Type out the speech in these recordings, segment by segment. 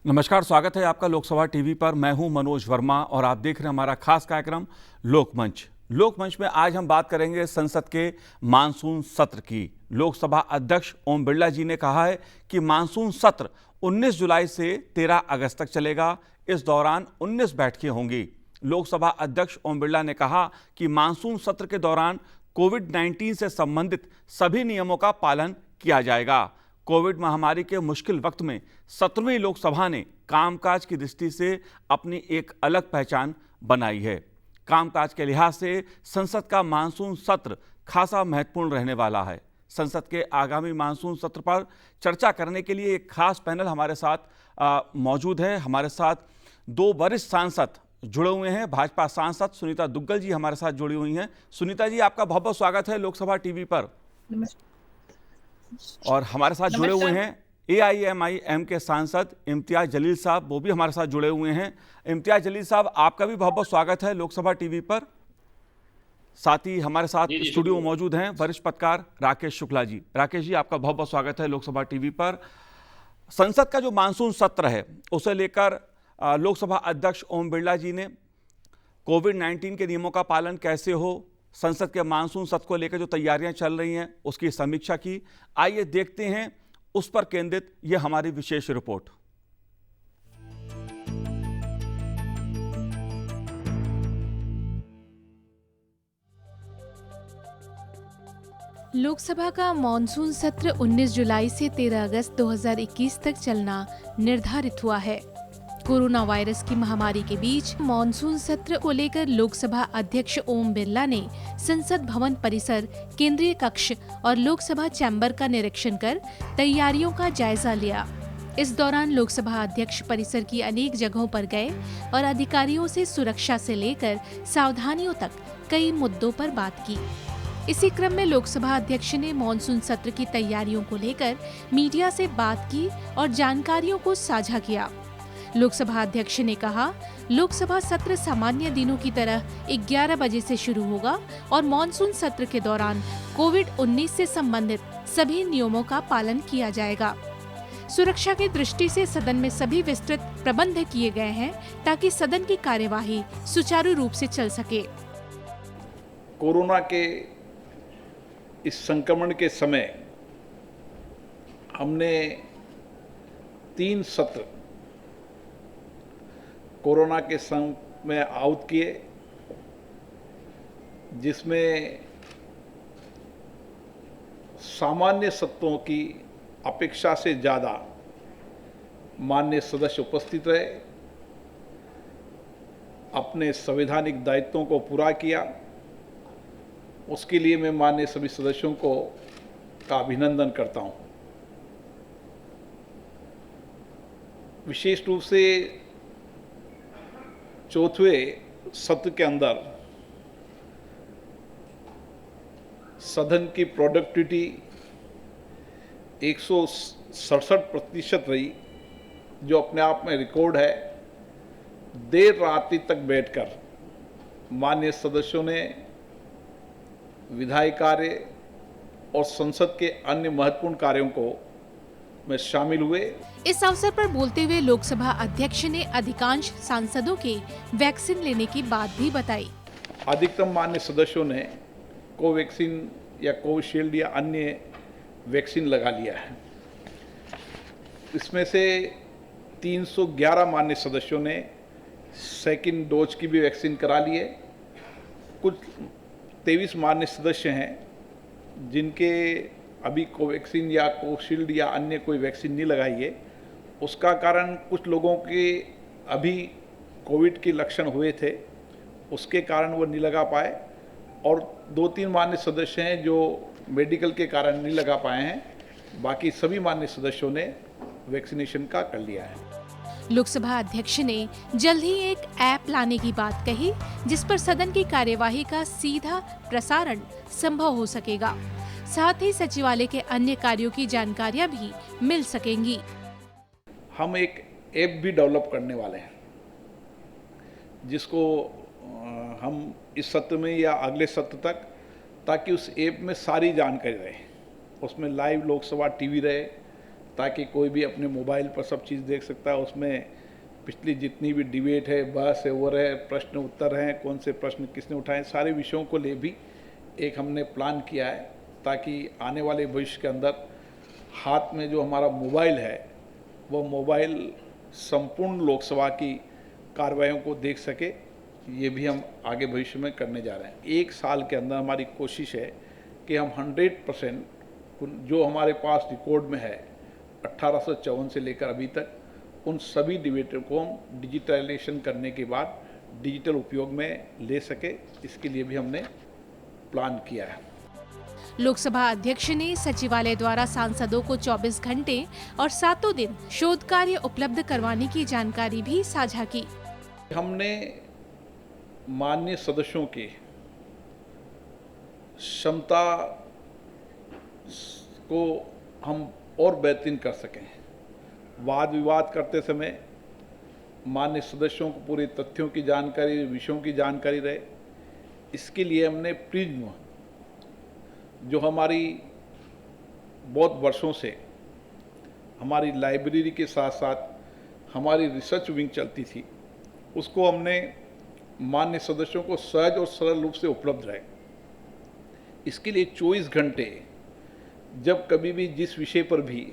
नमस्कार, स्वागत है आपका लोकसभा टीवी पर। मैं हूं मनोज वर्मा और आप देख रहे हैं हमारा खास कार्यक्रम लोकमंच। लोकमंच में आज हम बात करेंगे संसद के मानसून सत्र की। लोकसभा अध्यक्ष ओम बिरला जी ने कहा है कि मानसून सत्र 19 जुलाई से 13 अगस्त तक चलेगा। इस दौरान 19 बैठकें होंगी। लोकसभा अध्यक्ष ओम बिरला ने कहा कि मानसून सत्र के दौरान कोविड-19 से संबंधित सभी नियमों का पालन किया जाएगा। कोविड महामारी के मुश्किल वक्त में 17वीं लोकसभा ने कामकाज की दृष्टि से अपनी एक अलग पहचान बनाई है। कामकाज के लिहाज से संसद का मानसून सत्र खासा महत्वपूर्ण रहने वाला है। संसद के आगामी मानसून सत्र पर चर्चा करने के लिए एक खास पैनल हमारे साथ मौजूद है। हमारे साथ दो वरिष्ठ सांसद जुड़े हुए हैं। भाजपा सांसद सुनीता दुग्गल जी हमारे साथ जुड़ी हुई हैं। सुनीता जी, आपका बहुत बहुत स्वागत है लोकसभा टीवी पर। और हमारे साथ जुड़े हुए हैं AIMIM के सांसद इम्तियाज जलील साहब, वो भी हमारे साथ जुड़े हुए हैं। इम्तियाज जलील साहब, आपका भी बहुत बहुत स्वागत है लोकसभा टीवी पर। साथ ही हमारे साथ स्टूडियो में मौजूद हैं वरिष्ठ पत्रकार राकेश शुक्ला जी। राकेश जी, आपका बहुत बहुत स्वागत है लोकसभा टीवी पर। संसद का जो मानसून सत्र है उसे लेकर लोकसभा अध्यक्ष ओम बिरला जी ने कोविड-19 के नियमों का पालन कैसे हो, संसद के मानसून सत्र को लेकर जो तैयारियां चल रही हैं उसकी समीक्षा की। आइए देखते हैं उस पर केंद्रित यह हमारी विशेष रिपोर्ट। लोकसभा का मॉनसून सत्र 19 जुलाई से 13 अगस्त 2021 तक चलना निर्धारित हुआ है। कोरोना वायरस की महामारी के बीच मॉनसून सत्र को लेकर लोकसभा अध्यक्ष ओम बिरला ने संसद भवन परिसर, केंद्रीय कक्ष और लोकसभा चैम्बर का निरीक्षण कर तैयारियों का जायजा लिया। इस दौरान लोकसभा अध्यक्ष परिसर की अनेक जगहों पर गए और अधिकारियों से सुरक्षा से लेकर सावधानियों तक कई मुद्दों पर बात की। इसी क्रम में लोकसभा अध्यक्ष ने मॉनसून सत्र की तैयारियों को लेकर मीडिया से बात की और जानकारियों को साझा किया। लोकसभा अध्यक्ष ने कहा, लोकसभा सत्र सामान्य दिनों की तरह 11 बजे से शुरू होगा और मॉनसून सत्र के दौरान कोविड-19 से संबंधित सभी नियमों का पालन किया जाएगा। सुरक्षा की दृष्टि से सदन में सभी विस्तृत प्रबंध किए गए हैं ताकि सदन की कार्यवाही सुचारू रूप से चल सके। कोरोना के इस संक्रमण के समय हमने 3 सत्र कोरोना के समय आउट किए, जिसमें सामान्य सत्रों की अपेक्षा से ज़्यादा माननीय सदस्य उपस्थित रहे, अपने संवैधानिक दायित्वों को पूरा किया। उसके लिए मैं माननीय सभी सदस्यों का अभिनंदन करता हूं। विशेष रूप से चौथे सत्र के अंदर सदन की प्रोडक्टिविटी 167% रही, जो अपने आप में रिकॉर्ड है। देर रात्रि तक बैठकर माननीय सदस्यों ने विधायी कार्य और संसद के अन्य महत्वपूर्ण कार्यों को में शामिल हुए। इस अवसर पर बोलते हुए लोकसभा अध्यक्ष ने अधिकांश सांसदों के वैक्सीन लेने की बात भी बताई। अधिकतम मान्य सदस्यों ने कोवैक्सीन या कोविशील्ड या अन्य वैक्सीन लगा लिया है। इसमें से 311 मान्य सदस्यों ने सेकंड डोज की भी वैक्सीन करा ली है। कुछ 23 मान्य सदस्य हैं जिनके अभी कोवैक्सीन या कोविशील्ड या अन्य कोई वैक्सीन नहीं लगाई है। उसका कारण कुछ लोगों के अभी कोविड के लक्षण हुए थे, उसके कारण वो नहीं लगा पाए, और 2-3 मान्य सदस्य हैं जो मेडिकल के कारण नहीं लगा पाए हैं। बाकी सभी मान्य सदस्यों ने वैक्सीनेशन का कर लिया है। लोकसभा अध्यक्ष ने जल्द ही एक ऐप लाने की बात कही, जिस पर सदन की कार्यवाही का सीधा प्रसारण संभव हो सकेगा। साथ ही सचिवालय के अन्य कार्यों की जानकारियां भी मिल सकेंगी। हम एक ऐप भी डेवलप करने वाले हैं, जिसको हम इस सत्र में या अगले सत्र तक, ताकि उस ऐप में सारी जानकारी रहे, उसमें लाइव लोकसभा टीवी रहे, ताकि कोई भी अपने मोबाइल पर सब चीज़ देख सकता है। उसमें पिछली जितनी भी डिबेट है, बहस है, ओवर है, प्रश्न उत्तर हैं, कौन से प्रश्न किसने उठाए, सारे विषयों को ले भी एक हमने प्लान किया है, ताकि आने वाले भविष्य के अंदर हाथ में जो हमारा मोबाइल है वो मोबाइल संपूर्ण लोकसभा की कार्रवाइयों को देख सके। ये भी हम आगे भविष्य में करने जा रहे हैं। एक साल के अंदर हमारी कोशिश है कि हम 100% जो हमारे पास रिकॉर्ड में है 1854 से लेकर अभी तक, उन सभी डिबेटों को हम डिजिटलाइजेशन करने के बाद डिजिटल उपयोग में ले सके। इसके लिए भी हमने प्लान किया है। लोकसभा अध्यक्ष ने सचिवालय द्वारा सांसदों को 24 घंटे और 7 दिन शोध कार्य उपलब्ध करवाने की जानकारी भी साझा की। हमने माननीय सदस्यों की क्षमता को हम और बेहतरीन कर सकें। वाद विवाद करते समय माननीय सदस्यों को पूरे तथ्यों की जानकारी, विषयों की जानकारी रहे, इसके लिए हमने प्रिज्म, जो हमारी बहुत वर्षों से हमारी लाइब्रेरी के साथ साथ हमारी रिसर्च विंग चलती थी, उसको हमने माननीय सदस्यों को सहज और सरल रूप से उपलब्ध रहे। इसके लिए 24 घंटे जब कभी भी जिस विषय पर भी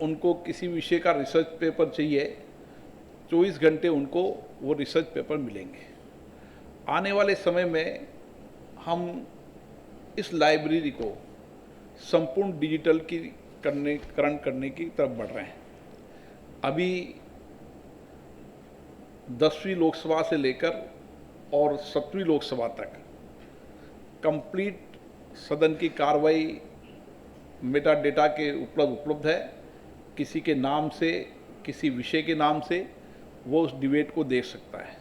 उनको किसी विषय का रिसर्च पेपर चाहिए, 24 घंटे उनको वो रिसर्च पेपर मिलेंगे। आने वाले समय में हम इस लाइब्रेरी को संपूर्ण डिजिटल की करण करने की तरफ बढ़ रहे हैं। अभी 10वीं लोकसभा से लेकर और 7वीं लोकसभा तक कंप्लीट सदन की कार्रवाई मेटा डेटा के उपलब्ध है। किसी के नाम से, किसी विषय के नाम से वो उस डिबेट को देख सकता है।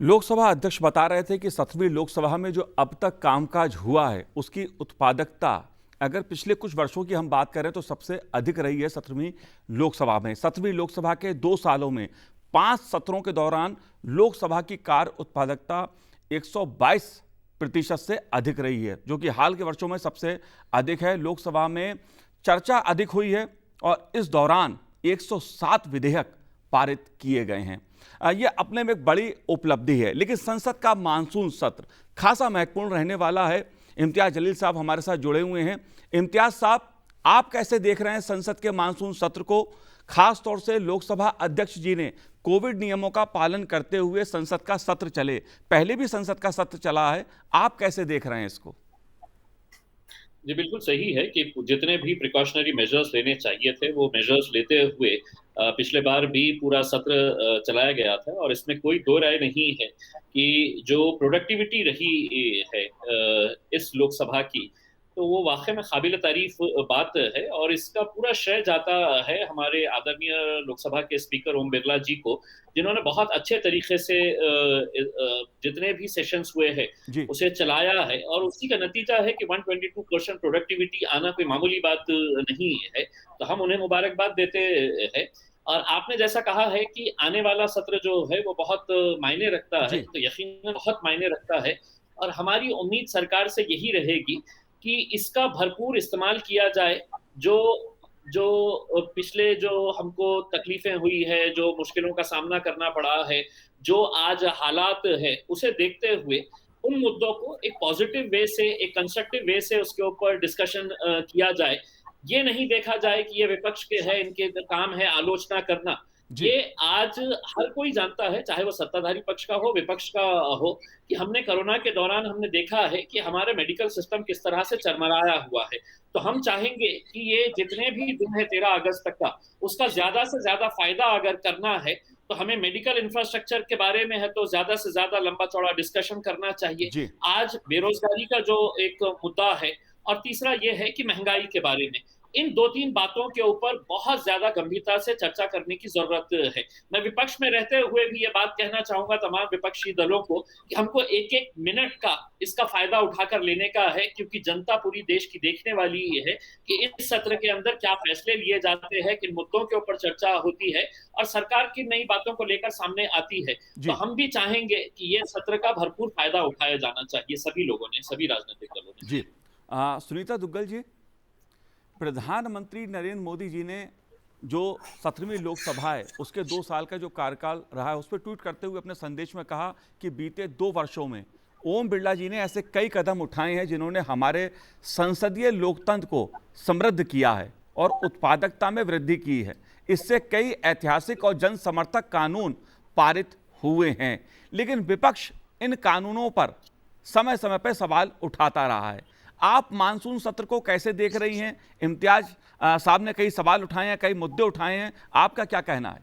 लोकसभा अध्यक्ष बता रहे थे कि 7वीं लोकसभा में जो अब तक कामकाज हुआ है उसकी उत्पादकता अगर पिछले कुछ वर्षों की हम बात करें तो सबसे अधिक रही है 17वीं लोकसभा में। 7वीं लोकसभा के 2 सालों में 5 सत्रों के दौरान लोकसभा की कार्य उत्पादकता 122% से अधिक रही है, जो कि हाल के वर्षों में सबसे अधिक है। लोकसभा में चर्चा अधिक हुई है और इस दौरान 107 विधेयक पारित किए गए हैं। यह अपने में एक बड़ी उपलब्धि है। लेकिन संसद का मानसून सत्र खासा महत्वपूर्ण रहने वाला है। इम्तियाज जलील साहब हमारे साथ जुड़े हुए हैं। इम्तियाज साहब, आप कैसे देख रहे हैं संसद के मानसून सत्र को? खास तौर से लोकसभा अध्यक्ष जी ने कोविड नियमों का पालन करते हुए संसद का सत्र चले, पहले भी संसद का सत्र चला है, आप कैसे देख रहे हैं इसको? जी बिल्कुल सही है कि जितने भी प्रिकॉशनरी मेजर्स लेने चाहिए थे वो मेजर्स लेते हुए पिछले बार भी पूरा सत्र चलाया गया था और इसमें कोई दो राय नहीं है कि जो प्रोडक्टिविटी रही है इस लोकसभा की, तो वो वाकई में काबिल तारीफ बात है और इसका पूरा श्रेय जाता है हमारे आदरणीय लोकसभा के स्पीकर ओम बिरला जी को, जिन्होंने बहुत अच्छे तरीके से जितने भी सेशंस हुए हैं उसे चलाया है और उसी का नतीजा है कि 122% प्रोडक्टिविटी आना कोई मामूली बात नहीं है। तो हम उन्हें मुबारकबाद देते हैं। और आपने जैसा कहा है कि आने वाला सत्र जो है वो बहुत मायने रखता है, तो यकीनन बहुत मायने रखता है और हमारी उम्मीद सरकार से यही रहेगी कि इसका भरपूर इस्तेमाल किया जाए। जो पिछले जो हमको तकलीफें हुई है, जो मुश्किलों का सामना करना पड़ा है, जो आज हालात है, उसे देखते हुए उन मुद्दों को एक पॉजिटिव वे से, एक कंस्ट्रक्टिव वे से उसके ऊपर डिस्कशन किया जाए। ये नहीं देखा जाए कि ये विपक्ष के है, इनके काम है आलोचना करना। ये आज हर कोई जानता है, चाहे वो सत्ताधारी पक्ष का हो, विपक्ष का हो, कि हमने कोरोना के दौरान हमने देखा है कि हमारे मेडिकल सिस्टम किस तरह से चरमराया हुआ है। तो हम चाहेंगे कि ये जितने भी दिन है 13 अगस्त तक का, उसका ज्यादा से ज्यादा फायदा अगर करना है तो हमें मेडिकल इंफ्रास्ट्रक्चर के बारे में है तो ज्यादा से ज्यादा लंबा चौड़ा डिस्कशन करना चाहिए। आज बेरोजगारी का जो एक मुद्दा है और तीसरा ये है कि महंगाई के बारे में इन 2-3 बातों के ऊपर बहुत ज्यादा गंभीरता से चर्चा करने की जरूरत है। मैं विपक्ष में रहते हुए भी ये बात कहना चाहूंगा तमाम विपक्षी दलों को कि हमको एक-एक मिनट का इसका फायदा उठाकर लेने का है, क्योंकि जनता पूरी देश की देखने वाली है कि इस सत्र के अंदर क्या फैसले लिए जाते हैं, किन मुद्दों के ऊपर चर्चा होती है और सरकार की नई बातों को लेकर सामने आती है। तो हम भी चाहेंगे कि ये सत्र का भरपूर फायदा उठाया जाना चाहिए सभी लोगों ने, सभी राजनीतिक दलों ने। जी सुनीता दुग्गल जी, प्रधानमंत्री नरेंद्र मोदी जी ने जो 17वीं लोकसभा है उसके 2 साल का जो कार्यकाल रहा है उस पर ट्वीट करते हुए अपने संदेश में कहा कि बीते 2 वर्षों में ओम बिरला जी ने ऐसे कई कदम उठाए हैं जिन्होंने हमारे संसदीय लोकतंत्र को समृद्ध किया है और उत्पादकता में वृद्धि की है। इससे कई ऐतिहासिक और जन समर्थक कानून पारित हुए हैं, लेकिन विपक्ष इन कानूनों पर समय समय पर सवाल उठाता रहा है। आप मानसून सत्र को कैसे देख रही हैं? इम्तियाज साहब ने कई सवाल उठाए हैं, कई मुद्दे उठाए हैं, आपका क्या कहना है?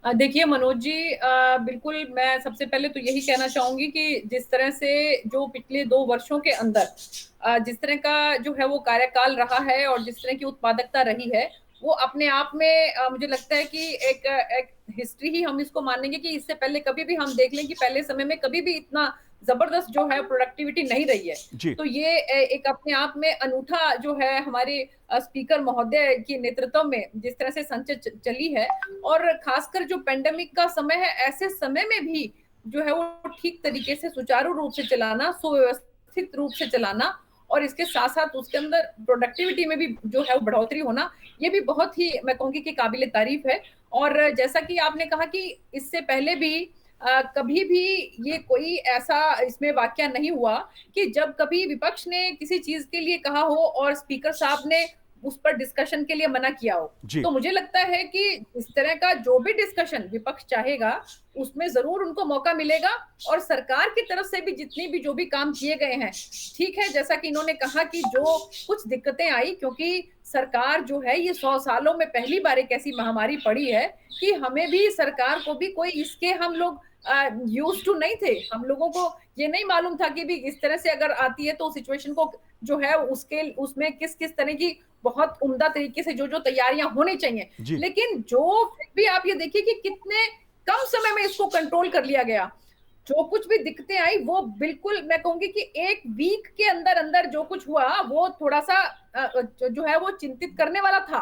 देखिए मनोज जी, बिल्कुल मैं सबसे पहले तो यही कहना चाहूंगी कि जिस तरह से जो पिछले 2 वर्षों के अंदर जिस तरह का जो है वो कार्यकाल रहा है और जिस तरह की उत्पादकता रही है, वो अपने आप में मुझे लगता है कि एक हिस्ट्री ही हम इसको मानेंगे कि इससे पहले कभी भी हम देख लें कि पहले समय में कभी भी इतना जबरदस्त जो है प्रोडक्टिविटी नहीं रही है। तो ये एक अपने आप में अनूठा जो है हमारे स्पीकर महोदय के नेतृत्व में जिस तरह से संसद चली है, और खासकर जो पेंडेमिक का समय है, ऐसे समय में भी जो है वो ठीक तरीके से सुचारू रूप से चलाना, सुव्यवस्थित रूप से चलाना और इसके साथ साथ उसके अंदर प्रोडक्टिविटी में भी जो है वो बढ़ोतरी होना, ये भी बहुत ही मैं कहूंगी कि काबिले तारीफ है। और जैसा कि आपने कहा कि इससे पहले भी कभी भी ये कोई ऐसा इसमें वाकया नहीं हुआ कि जब कभी विपक्ष ने किसी चीज के लिए कहा हो और स्पीकर साहब ने उस पर डिस्कशन के लिए मना किया हो। तो मुझे लगता है कि इस तरह का जो भी डिस्कशन विपक्ष चाहेगा उसमें जरूर उनको मौका मिलेगा, और सरकार की तरफ से भी जितनी भी जो भी काम किए गए हैं, ठीक है, जैसा कि इन्होंने कहा कि जो कुछ दिक्कतें आई, क्योंकि सरकार जो है ये 100 सालों में पहली बार एक ऐसी महामारी पड़ी है कि हमें भी, सरकार को भी कोई इसके हम लोग यूज टू नहीं थे। हम लोगों को ये नहीं मालूम था कि भी इस तरह से अगर आती है तो सिचुएशन को जो है उसमें किस किस तरह की बहुत उम्दा तरीके से जो जो तैयारियां होनी चाहिए, लेकिन जो फिर भी आप ये देखिए कि कितने कम समय में इसको कंट्रोल कर लिया गया। जो कुछ भी दिक्कतें आई वो बिल्कुल मैं कहूंगी कि 1 वीक के अंदर अंदर जो कुछ हुआ वो थोड़ा सा जो है वो चिंतित करने वाला था,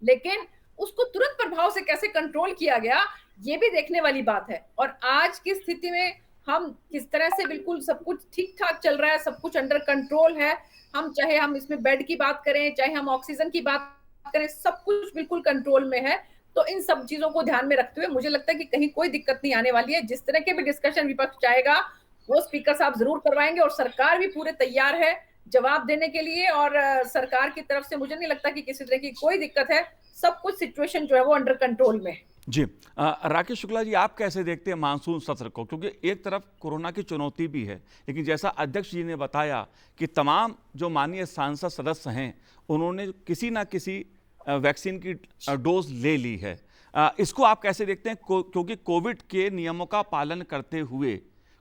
लेकिन उसको तुरंत प्रभाव से कैसे कंट्रोल किया गया ये भी देखने वाली बात है। और आज की स्थिति में हम किस तरह से बिल्कुल सब कुछ ठीक ठाक चल रहा है, सब कुछ अंडर कंट्रोल है। हम चाहे हम इसमें बेड की बात करें, चाहे हम ऑक्सीजन की बात करें, सब कुछ बिल्कुल कंट्रोल में है। तो इन सब चीजों को ध्यान में रखते हुए मुझे लगता है कि कहीं कोई दिक्कत नहीं आने वाली है। जिस तरह के भी डिस्कशन विपक्ष चाहेगा वो स्पीकर साहब जरूर करवाएंगे, और सरकार भी पूरे तैयार है जवाब देने के लिए। और सरकार की तरफ से मुझे नहीं लगता कि किसी तरह की कोई दिक्कत है, सब कुछ सिचुएशन जो है वो अंडर कंट्रोल में है। जी राकेश शुक्ला जी, आप कैसे देखते हैं मानसून सत्र को? क्योंकि एक तरफ कोरोना की चुनौती भी है, लेकिन जैसा अध्यक्ष जी ने बताया कि तमाम जो माननीय सांसद सदस्य हैं उन्होंने किसी ना किसी वैक्सीन की डोज ले ली है। इसको आप कैसे देखते हैं? क्योंकि कोविड के नियमों का पालन करते हुए,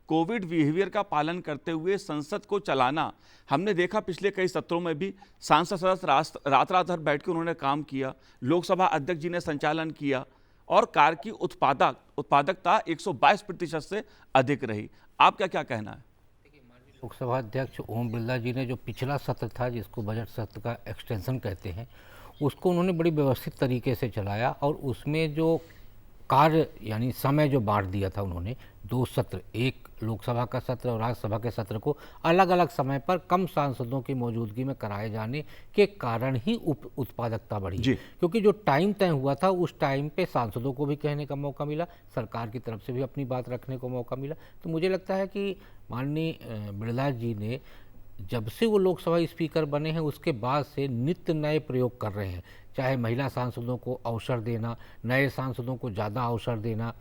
कोविड बिहेवियर का पालन करते हुए संसद को चलाना हमने देखा। पिछले कई सत्रों में भी सांसद सदस्य रात रात भर बैठ के उन्होंने काम किया, लोकसभा अध्यक्ष जी ने संचालन किया और कार्य की उत्पादकता 122% से अधिक रही। आपका क्या कहना है? लोकसभा अध्यक्ष ओम बिरला जी ने जो पिछला सत्र था, जिसको बजट सत्र का एक्सटेंशन कहते हैं, उसको उन्होंने बड़ी व्यवस्थित तरीके से चलाया और उसमें जो कार्य यानी समय जो बांट दिया था उन्होंने, 2 सत्र, एक लोकसभा का सत्र और राज्यसभा के सत्र को अलग अलग समय पर कम सांसदों की मौजूदगी में कराए जाने के कारण ही उत्पादकता बढ़ी। क्योंकि जो टाइम तय हुआ था उस टाइम पे सांसदों को भी कहने का मौका मिला, सरकार की तरफ से भी अपनी बात रखने को मौका मिला। तो मुझे लगता है कि माननीय बिरला जी ने जब से वो लोकसभा स्पीकर बने हैं उसके बाद से नित्य नए प्रयोग कर रहे हैं, चाहे महिला सांसदों को अवसर देना, नए सांसदों को ज़्यादा अवसर देना,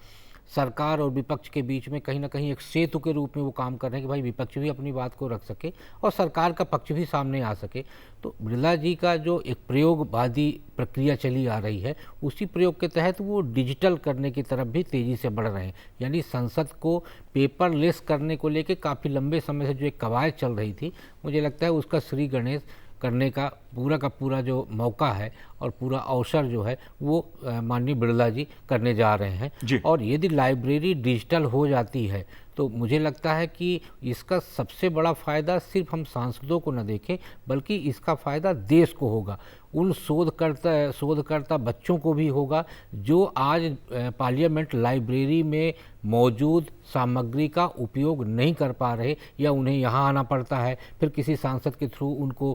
सरकार और विपक्ष के बीच में कहीं ना कहीं एक सेतु के रूप में वो काम कर रहे हैं कि भाई विपक्ष भी अपनी बात को रख सके और सरकार का पक्ष भी सामने आ सके। तो बिरला जी का जो एक प्रयोगवादी प्रक्रिया चली आ रही है, उसी प्रयोग के तहत वो डिजिटल करने की तरफ भी तेज़ी से बढ़ रहे हैं। यानी संसद को पेपरलेस करने को लेकर काफ़ी लंबे समय से जो एक कवायद चल रही थी, मुझे लगता है उसका श्री गणेश करने का पूरा जो मौका है और पूरा अवसर जो है वो माननीय बिरला जी करने जा रहे हैं। और यदि लाइब्रेरी डिजिटल हो जाती है तो मुझे लगता है कि इसका सबसे बड़ा फ़ायदा सिर्फ हम सांसदों को न देखें बल्कि इसका फ़ायदा देश को होगा, उन शोधकर्ता बच्चों को भी होगा जो आज पार्लियामेंट लाइब्रेरी में मौजूद सामग्री का उपयोग नहीं कर पा रहे या उन्हें यहाँ आना पड़ता है, फिर किसी सांसद के थ्रू उनको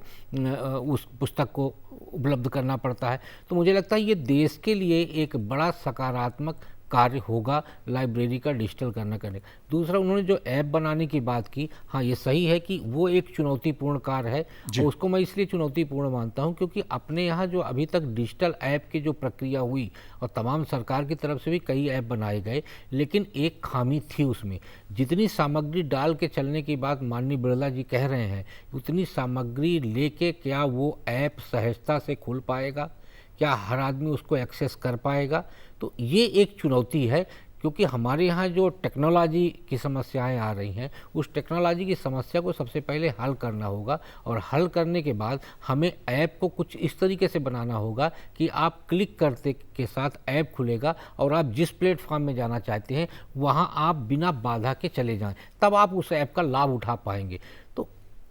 उस पुस्तक को उपलब्ध करना पड़ता है। तो मुझे लगता है ये देश के लिए एक बड़ा सकारात्मक कार्य होगा लाइब्रेरी का डिजिटल करने का। दूसरा, उन्होंने जो ऐप बनाने की बात की, हाँ ये सही है कि वो एक चुनौतीपूर्ण कार्य है और उसको मैं इसलिए चुनौतीपूर्ण मानता हूँ क्योंकि अपने यहाँ जो अभी तक डिजिटल ऐप की जो प्रक्रिया हुई और तमाम सरकार की तरफ से भी कई ऐप बनाए गए, लेकिन एक खामी थी उसमें। जितनी सामग्री डाल के चलने की बात माननीय बिरला जी कह रहे हैं, उतनी सामग्री लेके क्या वो ऐप सहजता से खुल पाएगा, क्या हर आदमी उसको एक्सेस कर पाएगा? तो ये एक चुनौती है क्योंकि हमारे यहाँ जो टेक्नोलॉजी की समस्याएं आ रही हैं, उस टेक्नोलॉजी की समस्या को सबसे पहले हल करना होगा और हल करने के बाद हमें ऐप को कुछ इस तरीके से बनाना होगा कि आप क्लिक करते के साथ ऐप खुलेगा और आप जिस प्लेटफॉर्म में जाना चाहते हैं वहाँ आप बिना बाधा के चले जाएँ, तब आप उस ऐप का लाभ उठा पाएंगे। तो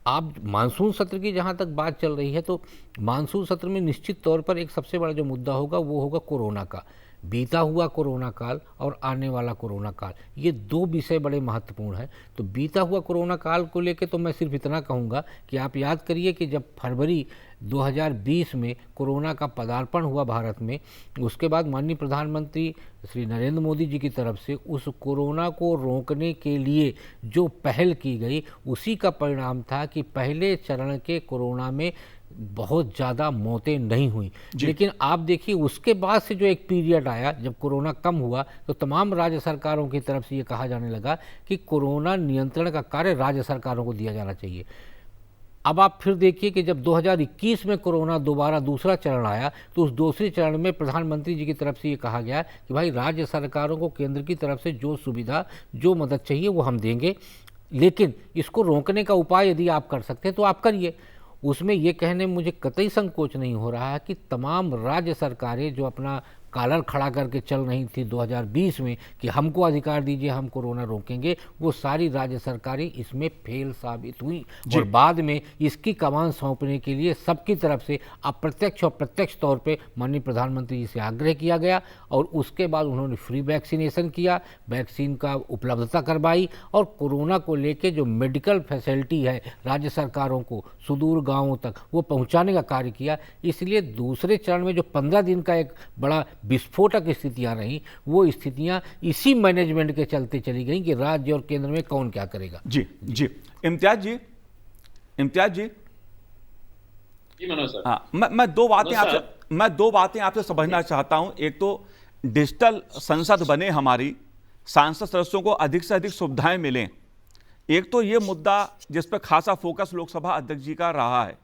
आप मानसून सत्र की जहाँ तक बात चल रही है तो मानसून सत्र में निश्चित तौर पर एक सबसे बड़ा जो मुद्दा होगा वो होगा कोरोना का। बीता हुआ कोरोना काल और आने वाला कोरोना काल, ये दो विषय बड़े महत्वपूर्ण हैं। तो बीता हुआ कोरोना काल को लेकर तो मैं सिर्फ इतना कहूँगा कि आप याद करिए कि जब फरवरी 2020 में कोरोना का पदार्पण हुआ भारत में, उसके बाद माननीय प्रधानमंत्री श्री नरेंद्र मोदी जी की तरफ से उस कोरोना को रोकने के लिए जो पहल की गई, उसी का परिणाम था कि पहले चरण के कोरोना में बहुत ज़्यादा मौतें नहीं हुई। लेकिन आप देखिए उसके बाद से जो एक पीरियड आया जब कोरोना कम हुआ तो तमाम राज्य सरकारों की तरफ से ये कहा जाने लगा कि कोरोना नियंत्रण का कार्य राज्य सरकारों को दिया जाना चाहिए। अब आप फिर देखिए कि जब 2021 में कोरोना दोबारा दूसरा चरण आया तो उस दूसरे चरण में प्रधानमंत्री जी की तरफ से ये कहा गया कि भाई राज्य सरकारों को केंद्र की तरफ से जो सुविधा जो मदद चाहिए वो हम देंगे, लेकिन इसको रोकने का उपाय यदि आप कर सकते हैं तो आप करिए। उसमें ये कहने में मुझे कतई संकोच नहीं हो रहा है कि तमाम राज्य सरकारें जो अपना कॉलर खड़ा करके चल रही थी 2020 में कि हमको अधिकार दीजिए हम कोरोना रोकेंगे, वो सारी राज्य सरकारें इसमें फेल साबित हुई और बाद में इसकी कमान सौंपने के लिए सबकी तरफ से अप्रत्यक्ष और प्रत्यक्ष तौर पे माननीय प्रधानमंत्री जी से आग्रह किया गया और उसके बाद उन्होंने फ्री वैक्सीनेशन किया, वैक्सीन का उपलब्धता करवाई और कोरोना को लेके जो मेडिकल फैसिलिटी है राज्य सरकारों को सुदूर गाँवों तक वो पहुँचाने का कार्य किया। इसलिए दूसरे चरण में जो 15 दिन का एक बड़ा विस्फोटक स्थितियां रहीं, वो स्थितियां इसी मैनेजमेंट के चलते चली गई कि राज्य और केंद्र में कौन क्या करेगा। जी जी इम्तियाज जी मनोज सर, हाँ, मैं दो बातें आपसे समझना चाहता हूं। एक तो डिजिटल संसद बने, हमारी सांसद सदस्यों को अधिक से अधिक सुविधाएं मिलें। एक तो ये मुद्दा जिस पर खासा फोकस लोकसभा अध्यक्ष जी का रहा है,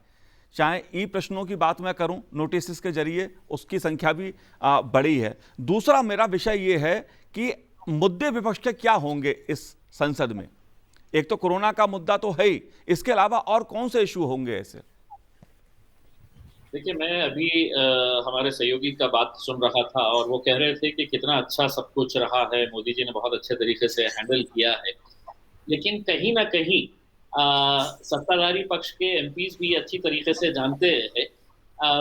चाहे ई प्रश्नों की बात मैं करूं नोटिस के जरिए, उसकी संख्या भी बड़ी है। दूसरा मेरा विषय ये है कि मुद्दे विपक्ष के क्या होंगे इस संसद में। एक तो कोरोना का मुद्दा तो है ही, इसके अलावा और कौन से इशू होंगे ऐसे? देखिए, मैं अभी हमारे सहयोगी का बात सुन रहा था और वो कह रहे थे कि कितना अच्छा सब कुछ रहा है, मोदी जी ने बहुत अच्छे तरीके से हैंडल किया है, लेकिन कहीं ना कहीं सत्ताधारी पक्ष के एमपीज भी अच्छी तरीके से जानते हैं।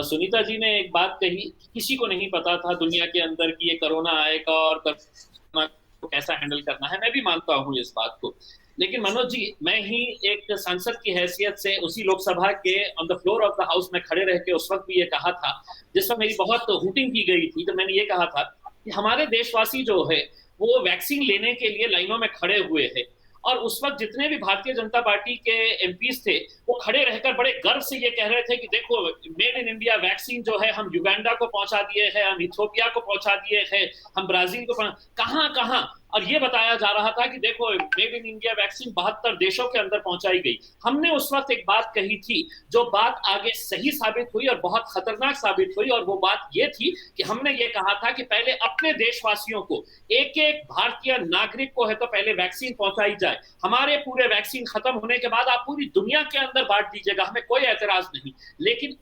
सुनीता जी ने एक बात कही कि किसी को नहीं पता था दुनिया के अंदर कि ये कोरोना आएगा और कोरोना को कैसा हैंडल करना है। मैं भी मानता हूँ इस बात को, लेकिन मनोज जी, मैं ही एक सांसद की हैसियत से उसी लोकसभा के on the floor of the house में खड़े रह के उस वक्त भी ये कहा था, जिस वक्त मेरी बहुत हूटिंग की गई थी, तो मैंने ये कहा था कि हमारे देशवासी जो है वो वैक्सीन लेने के लिए लाइनों में खड़े हुए हैं और उस वक्त जितने भी भारतीय जनता पार्टी के एमपीज थे वो खड़े रहकर बड़े गर्व से ये कह रहे थे कि देखो, मेड इन इंडिया वैक्सीन जो है हम युगांडा को पहुंचा दिए हैं, हम इथियोपिया को पहुंचा दिए हैं, हम ब्राजील को कहां और ये बताया जा रहा था कि देखो मेड इन इंडिया वैक्सीन 72 देशों के अंदर पहुंचाई गई। हमने उस वक्त एक बात कही थी जो बात आगे सही साबित हुई और बहुत खतरनाक साबित हुई, और वो बात ये थी कि हमने ये कहा था कि पहले अपने देशवासियों को, एक एक भारतीय नागरिक को है तो पहले वैक्सीन पहुंचाई जाए। हमारे पूरे वैक्सीन खत्म होने के बाद आप पूरी दुनिया के अंदर बांट दीजिएगा, हमें कोई एतराज नहीं। लेकिन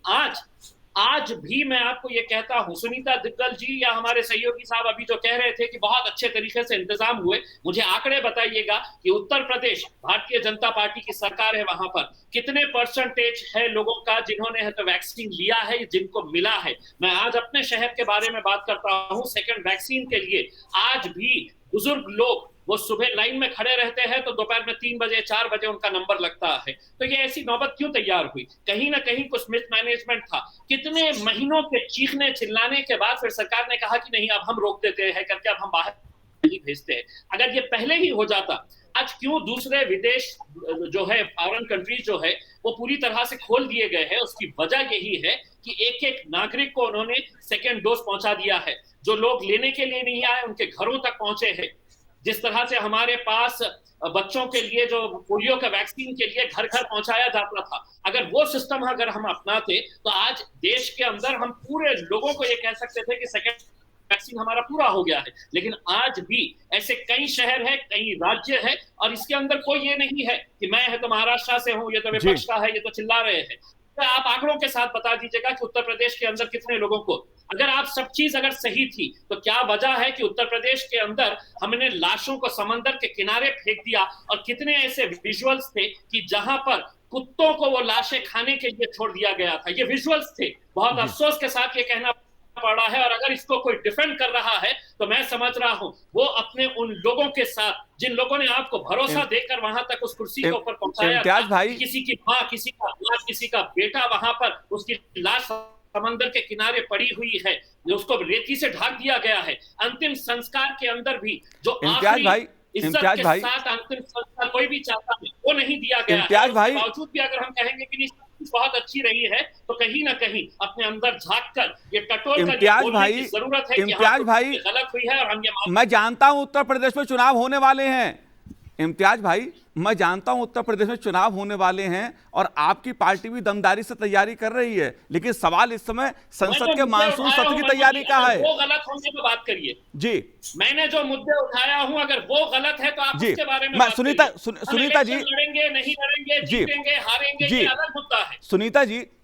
आज भी मैं आपको ये कहता हूं, सुनीता दुग्गल जी या हमारे सहयोगी साहब अभी जो कह रहे थे कि बहुत अच्छे तरीके से इंतजाम हुए, मुझे आंकड़े बताइएगा कि उत्तर प्रदेश भारतीय जनता पार्टी की सरकार है, वहां पर कितने परसेंटेज है लोगों का जिन्होंने है तो वैक्सीन लिया है, जिनको मिला है। मैं आज अपने शहर के बारे में बात करता हूं, सेकंड वैक्सीन के लिए आज भी बुजुर्ग लोग वो सुबह लाइन में खड़े रहते हैं तो दोपहर में 3 बजे 4 बजे उनका नंबर लगता है। तो ये ऐसी नौबत क्यों तैयार हुई? कहीं ना कहीं कुछ मिसमैनेजमेंट था। कितने महीनों के चीखने चिल्लाने के बाद फिर सरकार ने कहा कि नहीं अब हम रोक देते हैं करके अब हम बाहर नहीं भेजते हैं। अगर ये पहले ही हो जाता, आज क्यों दूसरे विदेश जो है फॉरेन कंट्रीज जो है वो पूरी तरह से खोल दिए गए हैं? उसकी वजह यही है कि एक एक नागरिक को उन्होंने सेकेंड डोज पहुंचा दिया है। जो लोग लेने के लिए नहीं आए उनके घरों तक पहुंचे हैं। जिस तरह से हमारे पास बच्चों के लिए जो पोलियो का वैक्सीन के लिए घर घर पहुंचाया जाता था, अगर वो सिस्टम अगर हम अपनाते तो आज देश के अंदर हम पूरे लोगों को ये कह सकते थे कि सेकेंड वैक्सीन हमारा पूरा हो गया है। लेकिन आज भी ऐसे कई शहर है, कई राज्य है, और इसके अंदर कोई ये नहीं है कि मैं है तो महाराष्ट्र से हूं, ये तो विपक्ष का है, ये तो चिल्ला रहे हैं। तो आप आंकड़ों के साथ बता दीजिएगा कि उत्तर प्रदेश के अंदर कितने लोगों को, अगर आप सब चीज अगर सही थी तो क्या वजह है कि उत्तर प्रदेश के अंदर हमने लाशों को समंदर के किनारे फेंक दिया, और कितने ऐसे विजुअल्स थे कि जहां पर कुत्तों को वो लाशें खाने के लिए छोड़ दिया गया था। ये विजुअल्स थे। बहुत अफसोस के साथ ये कहना पड़ा है, और अगर इसको कोई डिफेंड कर रहा है तो मैं समझ रहा हूं वो अपने उन लोगों के साथ जिन लोगों ने आपको भरोसा देकर वहां तक उस कुर्सी के ऊपर पहुंचाया था। भाई, किसी की मां, किसी का बाप, किसी का बेटा वहां पर उसकी लाश समंदर के किनारे पड़ी हुई है, उसको रेती से ढक दिया गया है। अंतिम संस्कार के अंदर भी जो आखिरी इज्जत के साथ अंतिम संस्कार कोई भी चाहता है वो नहीं दिया गया है। बावजूद भी अगर हम कहेंगे कि बहुत अच्छी रही है तो कहीं ना कहीं अपने अंदर झांक कर ये टटोल कर बोलने की जरूरत है कि गलत हुई है। और हम ये मैं जानता हूं उत्तर प्रदेश में चुनाव होने वाले हैं, इम्तियाज भाई मैं जानता हूं उत्तर प्रदेश में चुनाव होने वाले हैं और आपकी पार्टी भी दमदारी से तैयारी कर रही है, लेकिन सवाल इस समय संसद के मानसून सत्र की तैयारी का है। वो गलत होने की बात करिए जी। मैंने जो मुद्दे उठाया हूं अगर वो गलत है तो आप उसके बारे में सुनीता जी लड़ेंगे नहीं लड़ेंगे, जीतेंगे हारेंगे, ये अलग मुद्दा है।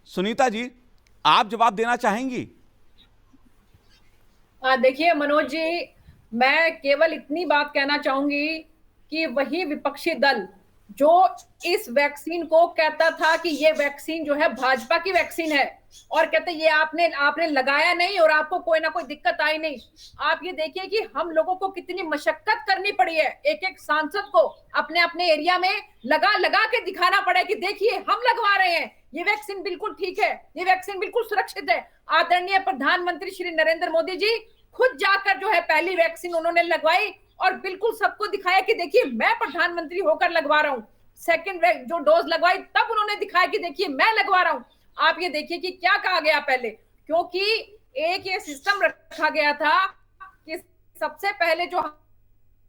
सुनीता जी आप जवाब देना चाहेंगी? देखिए मनोज जी, मैं केवल इतनी बात कहना चाहूंगी कि वही विपक्षी दल जो इस वैक्सीन को कहता था कि ये वैक्सीन जो है भाजपा की वैक्सीन है और कहते ये आपने लगाया नहीं और आपको कोई ना कोई दिक्कत आई नहीं। आप ये देखिए कि हम लोगों को कितनी मशक्कत करनी पड़ी है, एक एक सांसद को अपने अपने एरिया में लगा के दिखाना पड़े कि देखिए हम लगवा रहे हैं, ये वैक्सीन बिल्कुल ठीक है, ये वैक्सीन बिल्कुल सुरक्षित है। आदरणीय प्रधानमंत्री श्री नरेंद्र मोदी जी खुद जाकर जो है पहली वैक्सीन उन्होंने लगवाई और बिल्कुल सबको दिखाया कि देखिए मैं प्रधानमंत्री होकर लगवा रहा हूं। सेकंड जो डोज लगवाई तब उन्होंने दिखाया कि देखिए मैं लगवा रहा हूं। आप ये देखिए कि क्या कहा गया पहले, क्योंकि एक ये सिस्टम रखा गया था कि सबसे पहले जो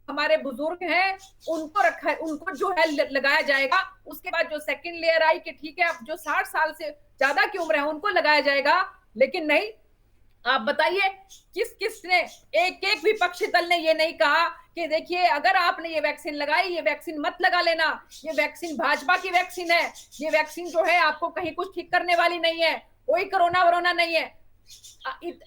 हमारे बुजुर्ग हैं उनको जो है लगाया जाएगा, उसके बाद जो सेकंड लेयर आई कि ठीक है अब जो 60 साल से ज्यादा की उम्र है उनको लगाया जाएगा। लेकिन नहीं, आप बताइए किसने, एक एक विपक्षी दल ने ये नहीं कहा कि देखिए अगर आपने ये वैक्सीन लगाई, ये वैक्सीन मत लगा लेना, ये वैक्सीन भाजपा की वैक्सीन है, ये वैक्सीन जो है आपको कहीं कुछ ठीक करने वाली नहीं है, कोई कोरोना वरोना नहीं है।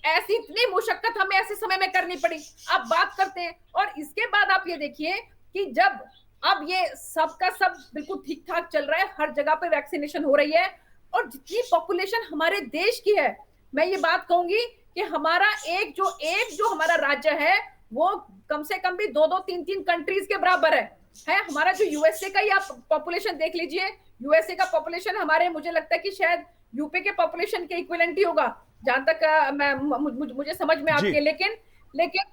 ऐसी इतनी मुशक्कत हमें ऐसे समय में करनी पड़ी। अब बात करते हैं और इसके बाद आप ये देखिए कि जब अब ये सबका सब बिल्कुल ठीक ठाक चल रहा है, हर जगह पे वैक्सीनेशन हो रही है और जितनी पॉपुलेशन हमारे देश की है, मैं ये बात कहूंगी कि हमारा एक जो हमारा राज्य है वो कम से कम भी 2-2, 3-3 कंट्रीज के बराबर है। हमारा जो यूएसए का ही आप पॉपुलेशन देख लीजिए, यूएसए का पॉपुलेशन हमारे, मुझे लगता है कि शायद यूपी के पॉपुलेशन के इक्विवेलेंट ही होगा जहां तक मुझे समझ में आती है। लेकिन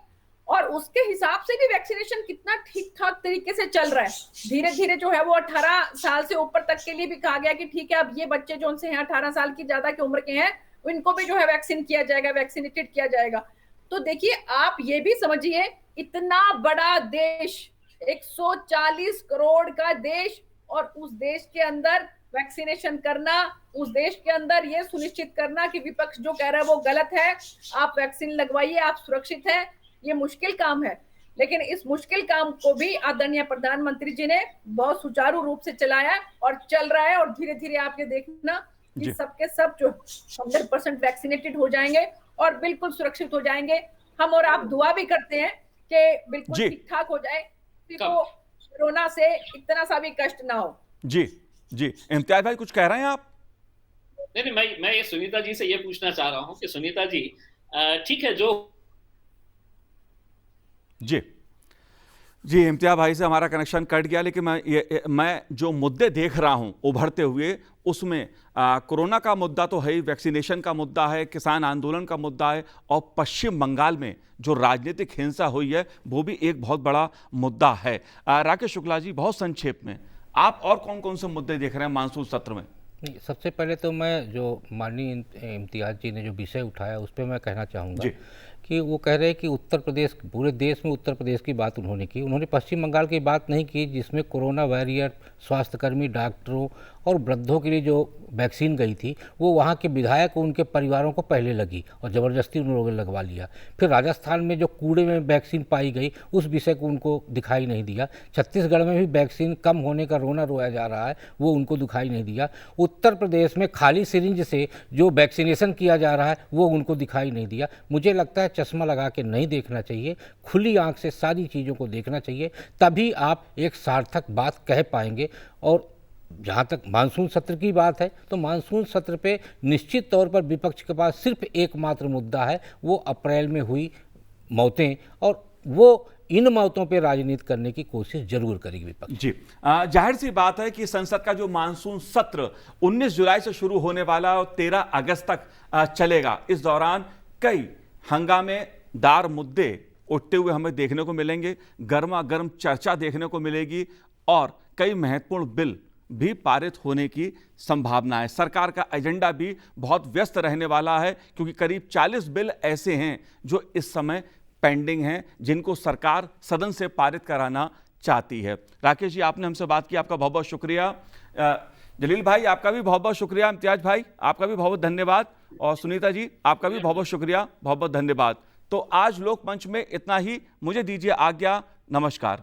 और उसके हिसाब से भी वैक्सीनेशन कितना ठीक ठाक तरीके से चल रहा है। धीरे धीरे जो है वो 18 साल से ऊपर तक के लिए भी कहा गया कि ठीक है अब ये बच्चे जो उनसे 18 साल की ज्यादा की उम्र के हैं इनको भी जो है वैक्सीन किया जाएगा, वैक्सीनेटेड किया जाएगा। तो देखिए आप ये भी समझिए इतना बड़ा देश, 140 करोड़ का देश, और उस देश के अंदर वैक्सीनेशन करना, उस देश के अंदर ये सुनिश्चित करना कि विपक्ष जो कह रहा है वो गलत है, आप वैक्सीन लगवाइए, आप सुरक्षित हैं, ये मुश्किल काम है। लेकिन इस मुश्किल काम को भी आदरणीय प्रधानमंत्री जी ने बहुत सुचारू रूप से चलाया और चल रहा है, और धीरे धीरे आप ये देखना कि सबके सब जो 100% वैक्सीनेटेड हो जाएंगे और बिल्कुल सुरक्षित हो जाएंगे। हम और आप दुआ भी करते हैं कि बिल्कुल ठीक ठाक हो जाए, किसी को कोरोना से इतना सा भी कष्ट ना हो। जी जी, इम्तियाज भाई कुछ कह रहे हैं आप? नहीं, मैं ये सुनीता जी से ये पूछना चाह रहा हूं कि सुनीता जी, ठीक है, जो जी जी, इम्तियाज भाई से हमारा कनेक्शन कट गया, लेकिन मैं जो मुद्दे देख रहा हूं उभरते हुए, उसमें कोरोना का मुद्दा तो है ही, वैक्सीनेशन का मुद्दा है, किसान आंदोलन का मुद्दा है, और पश्चिम बंगाल में जो राजनीतिक हिंसा हुई है वो भी एक बहुत बड़ा मुद्दा है। राकेश शुक्ला जी, बहुत संक्षेप में आप और कौन कौन से मुद्दे देख रहे हैं मानसून सत्र में? सबसे पहले तो मैं जो माननीय इम्तियाज जी ने जो विषय उठाया उस पर मैं कहना चाहूँगा कि वो कह रहे हैं कि उत्तर प्रदेश, पूरे देश में उत्तर प्रदेश की बात उन्होंने की, उन्होंने पश्चिम बंगाल की बात नहीं की, जिसमें कोरोना वॉरियर, स्वास्थ्यकर्मी, डॉक्टरों और वृद्धों के लिए जो वैक्सीन गई थी वो वहाँ के विधायक और उनके परिवारों को पहले लगी और ज़बरदस्ती उन लोगों ने लगवा लिया। फिर राजस्थान में जो कूड़े में वैक्सीन पाई गई उस विषय को उनको दिखाई नहीं दिया। छत्तीसगढ़ में भी वैक्सीन कम होने का रोना रोया जा रहा है, वो उनको दिखाई नहीं दिया। उत्तर प्रदेश में खाली सिरिंज से जो वैक्सीनेशन किया जा रहा है वो उनको दिखाई नहीं दिया। मुझे लगता है चश्मा लगा के नहीं देखना चाहिए, खुली आंख से सारी चीज़ों को देखना चाहिए, तभी आप एक सार्थक बात कह पाएंगे। और जहाँ तक मानसून सत्र की बात है तो मानसून सत्र पे निश्चित तौर पर विपक्ष के पास सिर्फ एकमात्र मुद्दा है, वो अप्रैल में हुई मौतें, और वो इन मौतों पे राजनीति करने की कोशिश जरूर करेगी विपक्ष। जी, जाहिर सी बात है कि संसद का जो मानसून सत्र 19 जुलाई से शुरू होने वाला है और 13 अगस्त तक चलेगा। इस दौरान कई हंगामेदार मुद्दे उठते हुए हमें देखने को मिलेंगे, गर्मा गर्म चर्चा देखने को मिलेगी और कई महत्वपूर्ण बिल भी पारित होने की संभावना है। सरकार का एजेंडा भी बहुत व्यस्त रहने वाला है, क्योंकि करीब 40 बिल ऐसे हैं जो इस समय पेंडिंग हैं, जिनको सरकार सदन से पारित कराना चाहती है। राकेश जी, आपने हमसे बात की, आपका बहुत बहुत शुक्रिया। जलील भाई, आपका भी बहुत बहुत शुक्रिया। इम्तियाज भाई, आपका भी बहुत बहुत धन्यवाद। और सुनीता जी, आपका भी बहुत बहुत शुक्रिया, बहुत बहुत धन्यवाद। तो आज लोकमंच में इतना ही, मुझे दीजिए आज्ञा, नमस्कार।